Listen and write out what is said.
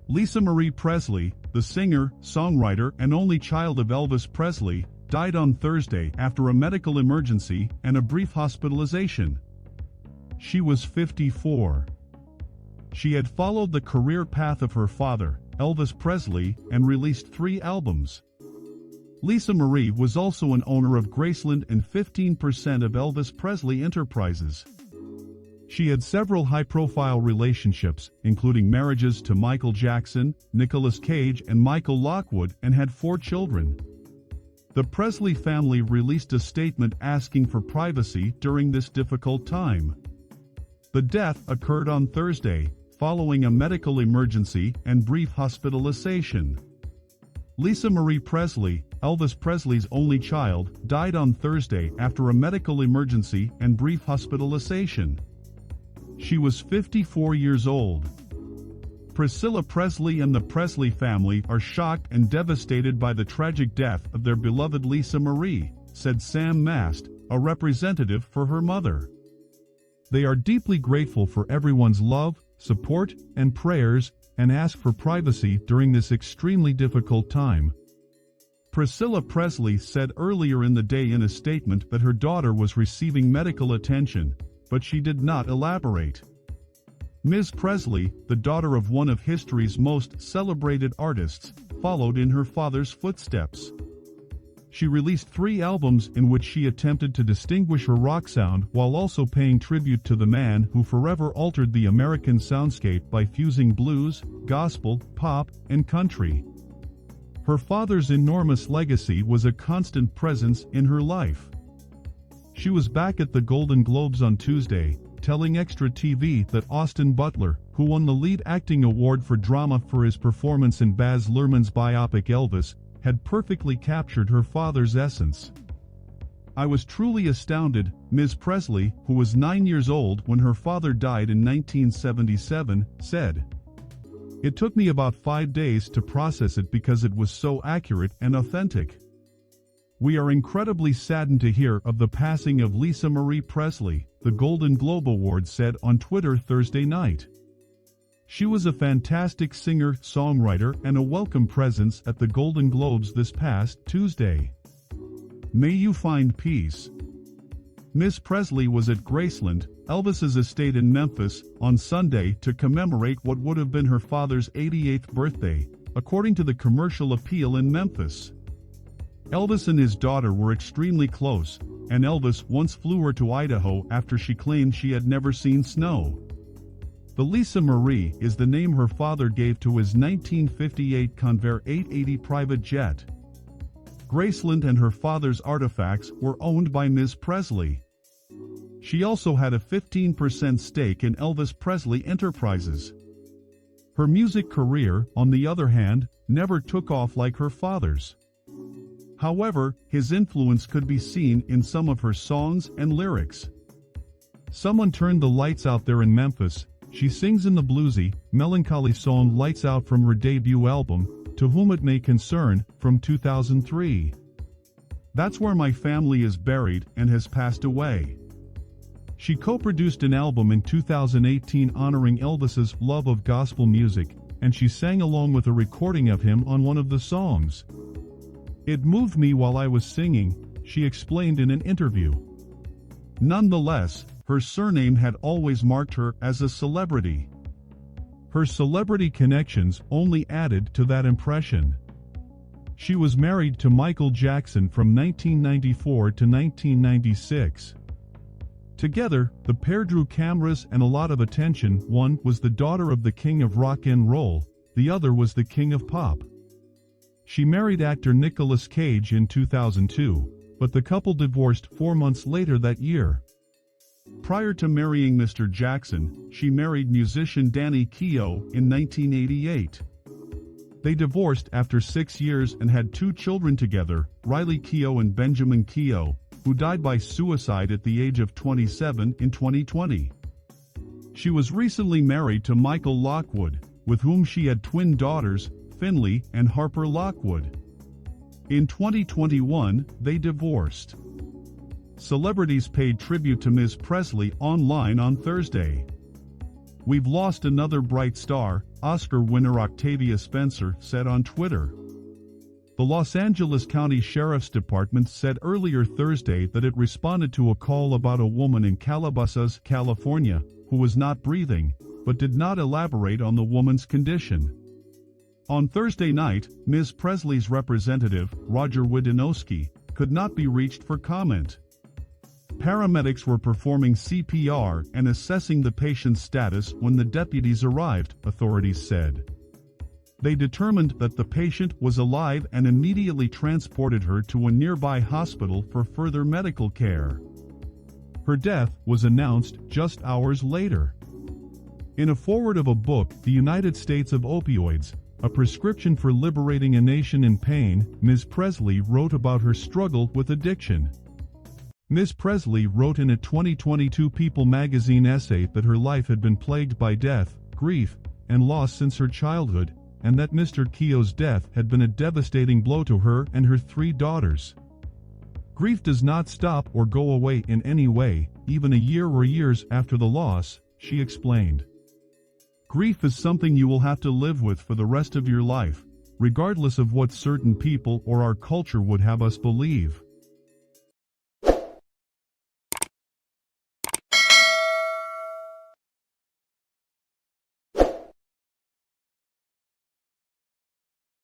Lisa Marie Presley, the singer, songwriter, and only child of Elvis Presley, died on Thursday after a medical emergency and a brief hospitalization. She was 54. She had followed the career path of her father, Elvis Presley, and released 3 albums. Lisa Marie was also an owner of Graceland and 15% of Elvis Presley Enterprises. She had several high-profile relationships, including marriages to Michael Jackson, Nicolas and Michael Lockwood, and had 4 children. The Presley family released a statement asking for privacy during this difficult time. The death occurred on Thursday, following a medical emergency and brief hospitalization. Lisa Marie Presley, Elvis Presley's only child, died on Thursday after a medical emergency and brief hospitalization. She was 54 years old. Priscilla Presley and the Presley family are shocked and devastated by the tragic death of their beloved Lisa Marie, said Sam Mast, a representative for her mother. They are deeply grateful for everyone's love, support, and prayers, and ask for privacy during this extremely difficult time. Priscilla Presley said earlier in the day in a statement that her daughter was receiving medical attention, but she did not elaborate. Ms. Presley, the daughter of one of history's most celebrated artists, followed in her father's footsteps. She released 3 albums in which she attempted to distinguish her rock sound while also paying tribute to the man who forever altered the American soundscape by fusing blues, gospel, pop, and country. Her father's enormous legacy was a constant presence in her life. She was back at the Golden Globes on Tuesday, telling Extra TV that Austin Butler, who won the lead acting award for drama for his performance in Baz Luhrmann's biopic Elvis, had perfectly captured her father's essence. "I was truly astounded," Ms. Presley, who was 9 years old when her father died in 1977, said. "It took me about 5 days to process it because it was so accurate and authentic. We are incredibly saddened to hear of the passing of Lisa Marie Presley," the Golden Globe Awards said on Twitter Thursday night. "She was a fantastic singer-songwriter and a welcome presence at the Golden Globes this past Tuesday. May you find peace." Ms. Presley was at Graceland, Elvis's estate in Memphis, on Sunday to commemorate what would have been her father's 88th birthday, according to the Commercial Appeal in Memphis. Elvis and his daughter were extremely close, and Elvis once flew her to Idaho after she claimed she had never seen snow. The Lisa Marie is the name her father gave to his 1958 Convair 880 private jet. Graceland and her father's artifacts were owned by Ms. Presley. She also had a 15% stake in Elvis Presley Enterprises. Her music career, on the other hand, never took off like her father's. However, his influence could be seen in some of her songs and lyrics. "Someone turned the lights out there in Memphis," she sings in the bluesy, melancholy song Lights Out from her debut album, To Whom It May Concern, from 2003. "That's where my family is buried and has passed away." She co-produced an album in 2018 honoring Elvis's love of gospel music, and she sang along with a recording of him on one of the songs. "It moved me while I was singing," she explained in an interview. Nonetheless, her surname had always marked her as a celebrity. Her celebrity connections only added to that impression. She was married to Michael Jackson from 1994 to 1996. Together, the pair drew cameras and a lot of attention. One was the daughter of the king of rock and roll, the other was the king of pop. She married actor Nicolas in 2002, but the couple divorced 4 months later that year. Prior to marrying Mr. Jackson, she married musician Danny Keough in 1988. They divorced after 6 years and had 2 children together, Riley Keough and Benjamin Keough, who died by suicide at the age of 27 in 2020. She was recently married to Michael Lockwood, with whom she had twin daughters, Finley and Harper Lockwood. In 2021, they divorced. Celebrities paid tribute to Ms. Presley online on Thursday. "We've lost another bright star," Oscar winner Octavia Spencer said on Twitter. The Los Angeles County Sheriff's Department said earlier Thursday that it responded to a call about a woman in Calabasas, California, who was not breathing, but did not elaborate on the woman's condition. On Thursday night, Ms. Presley's representative, Roger Widinowski, could not be reached for comment. Paramedics were performing CPR and assessing the patient's status when the deputies arrived, authorities said. They determined that the patient was alive and immediately transported her to a nearby hospital for further medical care. Her death was announced just hours later. In a foreword of a book, The United States of Opioids, a prescription for liberating a nation in pain, Ms. Presley wrote about her struggle with addiction. Ms. Presley wrote in a 2022 People magazine essay that her life had been plagued by death, grief, and loss since her childhood, and that Mr. Keogh's death had been a devastating blow to her and her 3 daughters. "Grief does not stop or go away in any way, even a year or years after the loss," she explained. "Grief is something you will have to live with for the rest of your life, regardless of what certain people or our culture would have us believe."